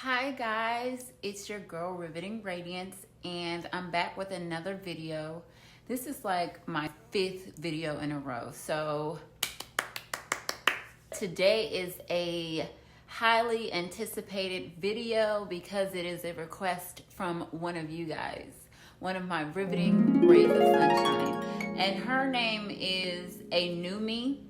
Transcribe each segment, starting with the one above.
Hi guys, it's your girl Riveting Radiance, and I'm back with another video. This is like my 5th video in a row. So today is a highly anticipated video because it is a request from one of you guys, one of my riveting rays of sunshine. And her name is a new me.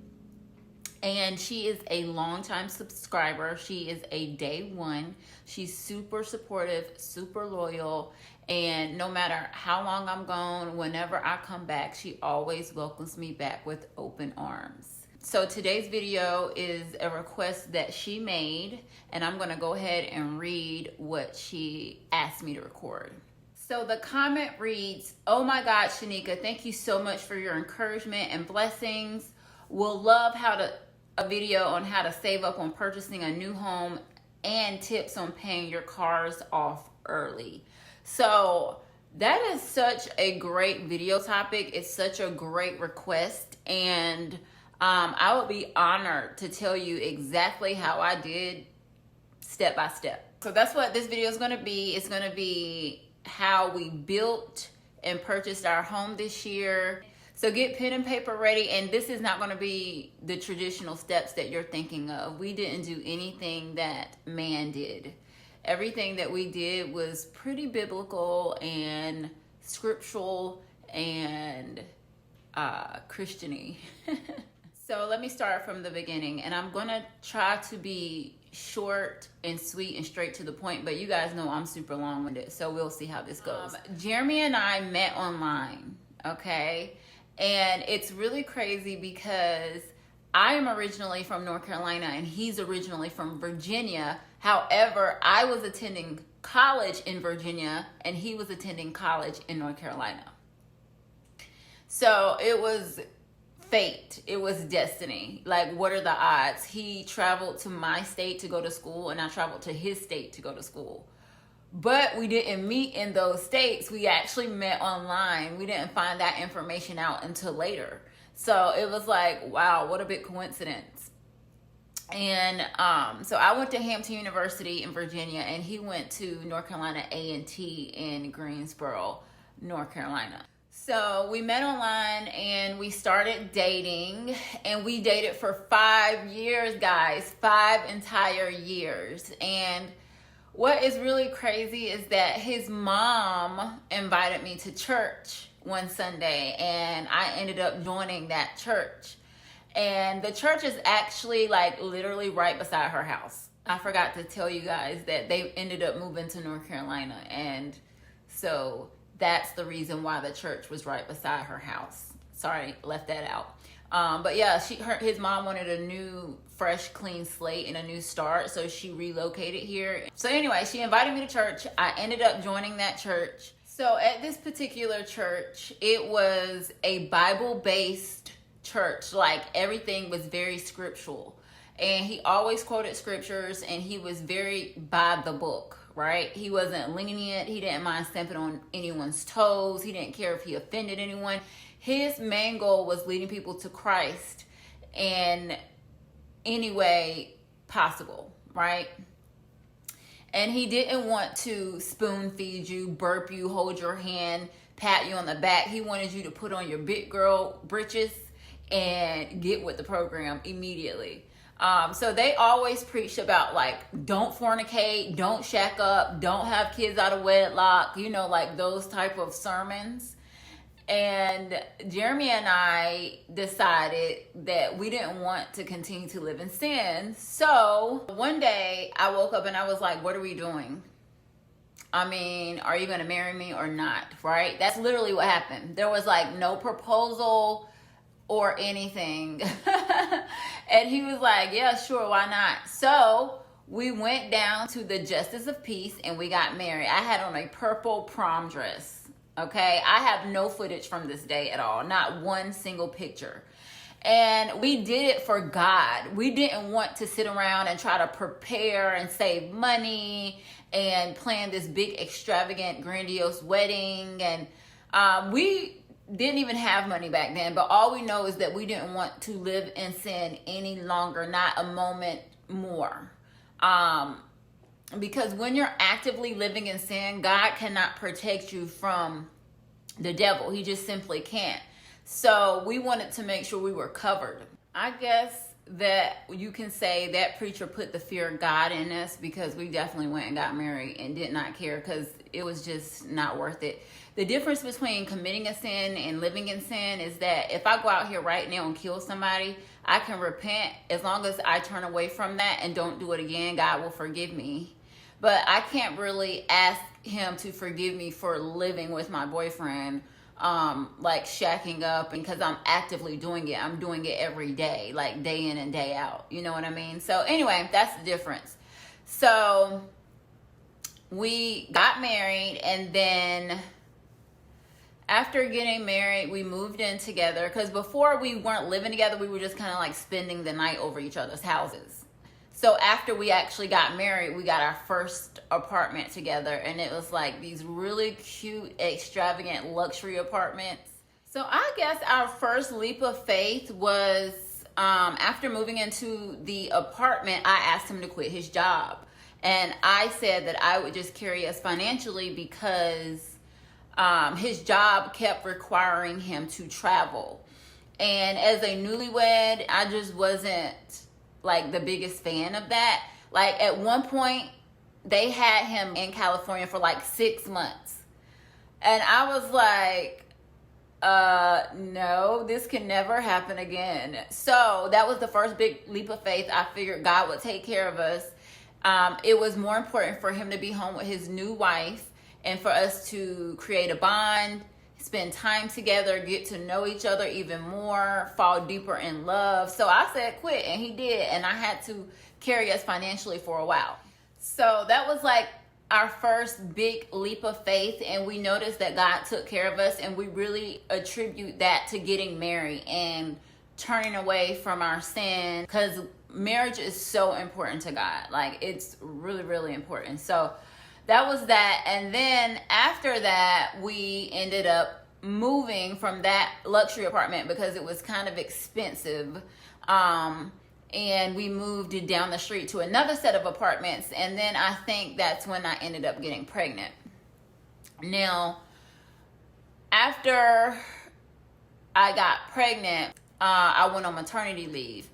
And she is a longtime subscriber. She is a day one. She's super supportive, super loyal. And no matter how long I'm gone, whenever I come back, she always welcomes me back with open arms. So today's video is a request that she made. And I'm gonna go ahead and read what she asked me to record. So the comment reads, "Oh my God, Shanika, thank you so much for your encouragement and blessings. Will love a video on how to save up on purchasing a new home and tips on paying your cars off early." So that is such a great video topic. It's such a great request, and I would be honored to tell you exactly how I did step by step. So that's what this video is going to be. It's going to be how we built and purchased our home this year. So get pen and paper ready, and this is not going to be the traditional steps that you're thinking of. We didn't do anything that man did. Everything that we did was pretty biblical and scriptural and Christian-y. So let me start from the beginning, and I'm going to try to be short and sweet and straight to the point, but you guys know I'm super long-winded, so we'll see how this goes. Jeremy and I met online, okay? And it's really crazy because I am originally from North Carolina and he's originally from Virginia. However, I was attending college in Virginia and he was attending college in North Carolina. So it was fate. It was destiny. Like, what are the odds? He traveled to my state to go to school and I traveled to his state to go to school. But we didn't meet in those states. We actually met online. We didn't find that information out until later. So it was like, wow, what a big coincidence. And so I went to Hampton University in Virginia, and he went to North Carolina A&T in Greensboro, North Carolina. So we met online and we started dating, and we dated for 5 years, guys, 5 entire years. And what is really crazy is that his mom invited me to church one Sunday, and I ended up joining that church. And the church is actually like literally right beside her house. I forgot to tell you guys that they ended up moving to North Carolina, and so that's the reason why the church was right beside her house. Sorry, left that out. But yeah, his mom wanted a new, fresh, clean slate and a new start, so she relocated here. So anyway, she invited me to church. I ended up joining that church. So at this particular church, it was a Bible-based church. Like, everything was very scriptural. And he always quoted scriptures, and he was very by the book, right? He wasn't lenient. He didn't mind stepping on anyone's toes. He didn't care if he offended anyone. His main goal was leading people to Christ in any way possible, right? And he didn't want to spoon feed you, burp you, hold your hand, pat you on the back. He wanted you to put on your big girl britches and get with the program immediately. So they always preached about, like, don't fornicate, don't shack up, don't have kids out of wedlock, you know, like those type of sermons. And Jeremy and I decided that we didn't want to continue to live in sin. So one day I woke up and I was like, what are we doing? I mean, are you going to marry me or not? Right? That's literally what happened. There was like no proposal or anything. And he was like, yeah, sure, why not? So we went down to the Justice of Peace and we got married. I had on a purple prom dress. Okay, I have no footage from this day at all, not one single picture. And we did it for God. We didn't want to sit around and try to prepare and save money and plan this big, extravagant, grandiose wedding. And we didn't even have money back then, but all we know is that we didn't want to live in sin any longer, not a moment more. Because when you're actively living in sin, God cannot protect you from the devil. He just simply can't. So we wanted to make sure we were covered. I guess that you can say that preacher put the fear of God in us, because we definitely went and got married and did not care, because it was just not worth it. The difference between committing a sin and living in sin is that if I go out here right now and kill somebody, I can repent. As long as I turn away from that and don't do it again, God will forgive me. But I can't really ask him to forgive me for living with my boyfriend, like shacking up, and because I'm actively doing it. I'm doing it every day, like day in and day out. You know what I mean? So anyway, that's the difference. So we got married, and then after getting married, we moved in together, because before we weren't living together, we were just kind of like spending the night over each other's houses. So after we actually got married, we got our first apartment together, and it was like these really cute, extravagant luxury apartments. So I guess our first leap of faith was after moving into the apartment, I asked him to quit his job. And I said that I would just carry us financially, because his job kept requiring him to travel. And as a newlywed, I just wasn't like the biggest fan of that. Like at one point, they had him in California for like 6 months. And I was like, no, this can never happen again. So that was the first big leap of faith. I figured God would take care of us. It was more important for him to be home with his new wife and for us to create a bond, spend time together, get to know each other even more, fall deeper in love. So I said quit, and he did, and I had to carry us financially for a while. So that was like our first big leap of faith, and we noticed that God took care of us, and we really attribute that to getting married and turning away from our sin, because marriage is so important to God. Like it's really, really important. So that was that. And then after that, we ended up moving from that luxury apartment because it was kind of expensive. And we moved down the street to another set of apartments. And then I think that's when I ended up getting pregnant. Now, after I got pregnant, I went on maternity leave.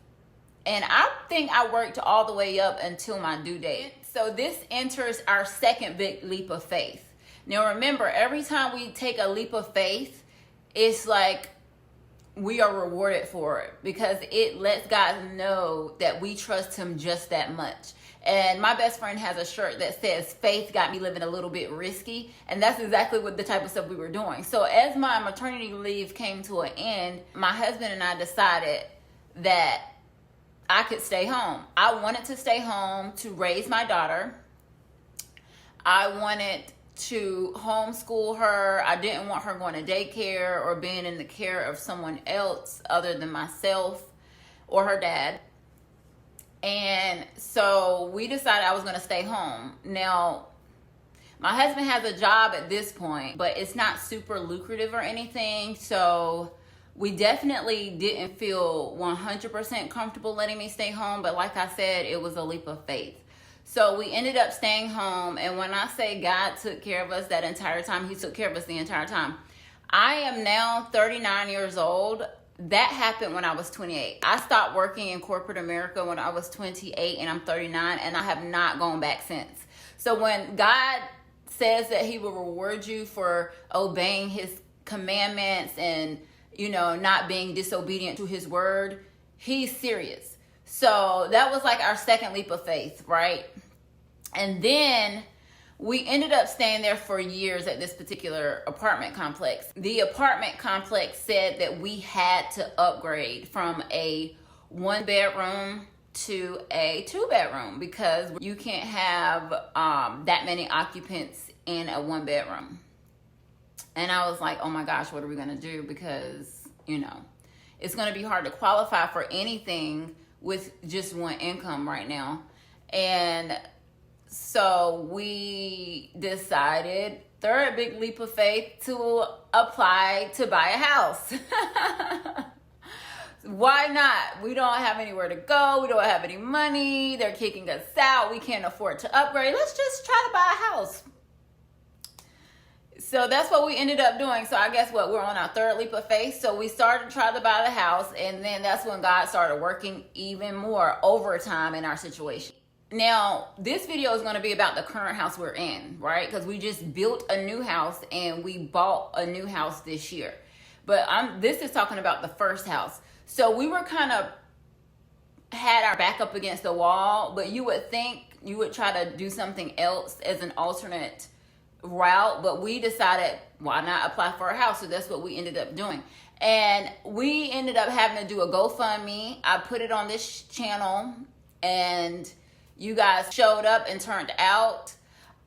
And I think I worked all the way up until my due date. So this enters our second big leap of faith. Now remember, every time we take a leap of faith, it's like we are rewarded for it, because it lets God know that we trust him just that much. And my best friend has a shirt that says, "Faith got me living a little bit risky." And that's exactly what the type of stuff we were doing. So as my maternity leave came to an end, my husband and I decided that I could stay home. I wanted to stay home to raise my daughter. I wanted to homeschool her. I didn't want her going to daycare or being in the care of someone else other than myself or her dad. And so we decided I was going to stay home. Now, my husband has a job at this point, but it's not super lucrative or anything. So we definitely didn't feel 100% comfortable letting me stay home. But like I said, it was a leap of faith. So we ended up staying home. And when I say God took care of us that entire time, he took care of us the entire time. I am now 39 years old. That happened when I was 28. I stopped working in corporate America when I was 28, and I'm 39, and I have not gone back since. So when God says that he will reward you for obeying his commandments and, not being disobedient to his word, he's serious. So that was like our second leap of faith, right? And then we ended up staying there for years at this particular apartment complex. The apartment complex said that we had to upgrade from a 1-bedroom to a 2-bedroom because you can't have that many occupants in a 1-bedroom. And I was like, oh my gosh, what are we going to do? Because, it's going to be hard to qualify for anything with just one income right now. And so we decided, third big leap of faith, to apply to buy a house. Why not? We don't have anywhere to go. We don't have any money. They're kicking us out. We can't afford to upgrade. Let's just try to buy a house. So that's what we ended up doing. So I guess what, we're on our third leap of faith. So we started to try to buy the house, and then that's when God started working even more overtime in our situation. Now, this video is going to be about the current house we're in, right? Because we just built a new house and we bought a new house this year. But this is talking about the first house. So we were kind of had our back up against the wall, but you would think you would try to do something else as an alternate route, but we decided, why not apply for a house? So that's what we ended up doing. And we ended up having to do a GoFundMe. I put it on this channel, and you guys showed up and turned out.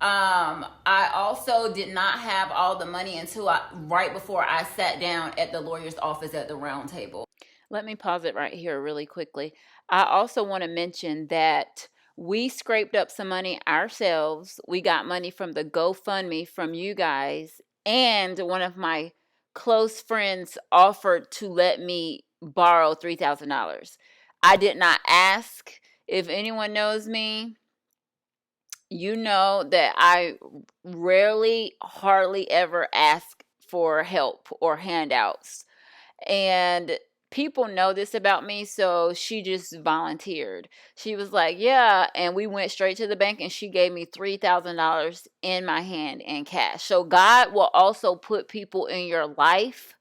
I also did not have all the money until right before I sat down at the lawyer's office at the round table. Let me pause it right here really quickly. I also want to mention that we scraped up some money ourselves. We got money from the GoFundMe from you guys, and one of my close friends offered to let me borrow $3,000. I did not ask. If anyone knows me, you know that I rarely, hardly ever ask for help or handouts. And people know this about me, so she just volunteered. She was like, yeah, and we went straight to the bank, and she gave me $3,000 in my hand in cash. So God will also put people in your life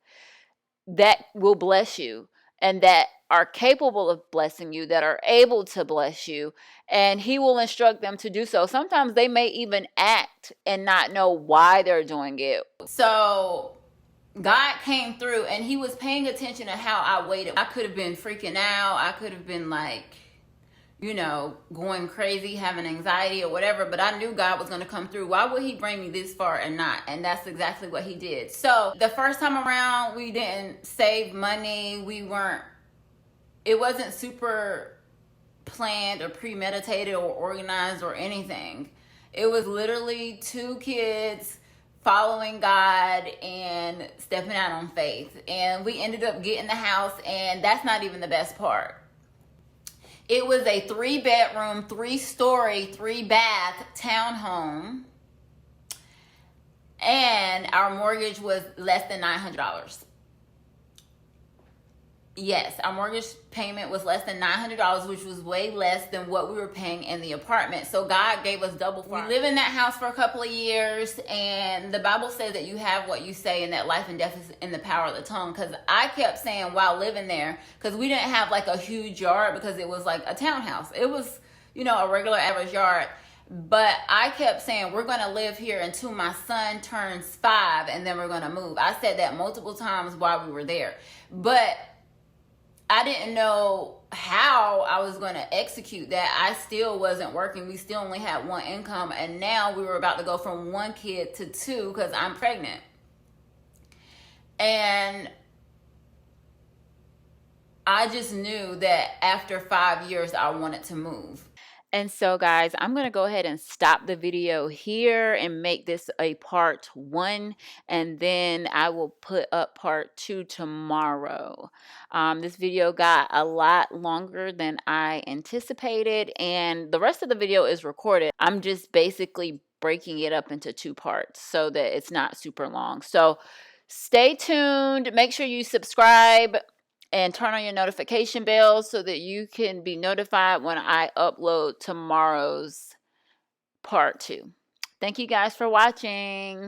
that will bless you and that are capable of blessing you, that are able to bless you, and he will instruct them to do so. Sometimes they may even act and not know why they're doing it. So God came through, and he was paying attention to how I waited. I could have been freaking out. I could have been like, going crazy, having anxiety or whatever, but I knew God was going to come through. Why would he bring me this far and not? And that's exactly what he did. So the first time around, we didn't save money. It wasn't super planned or premeditated or organized or anything. It was literally 2 kids following God and stepping out on faith. And we ended up getting the house, and that's not even the best part. It was a 3-bedroom, 3-story, 3-bath townhome, and our mortgage was less than $900. Yes, our mortgage payment was less than $900, which was way less than what we were paying in the apartment. So God gave us double. We lived in that house for a couple of years, and the Bible says that you have what you say, and that life and death is in the power of the tongue. Because I kept saying while living there, because we didn't have like a huge yard, because it was like a townhouse. It was, a regular average yard. But I kept saying, we're going to live here until my son turns 5, and then we're going to move. I said that multiple times while we were there. But I didn't know how I was going to execute that. I still wasn't working. We still only had one income. And now we were about to go from 1 kid to 2 because I'm pregnant. And I just knew that after 5 years, I wanted to move. And so, guys, I'm going to go ahead and stop the video here and make this a part 1. And then I will put up part 2 tomorrow. This video got a lot longer than I anticipated. And the rest of the video is recorded. I'm just basically breaking it up into 2 parts so that it's not super long. So stay tuned. Make sure you subscribe and turn on your notification bell so that you can be notified when I upload tomorrow's part 2. Thank you guys for watching.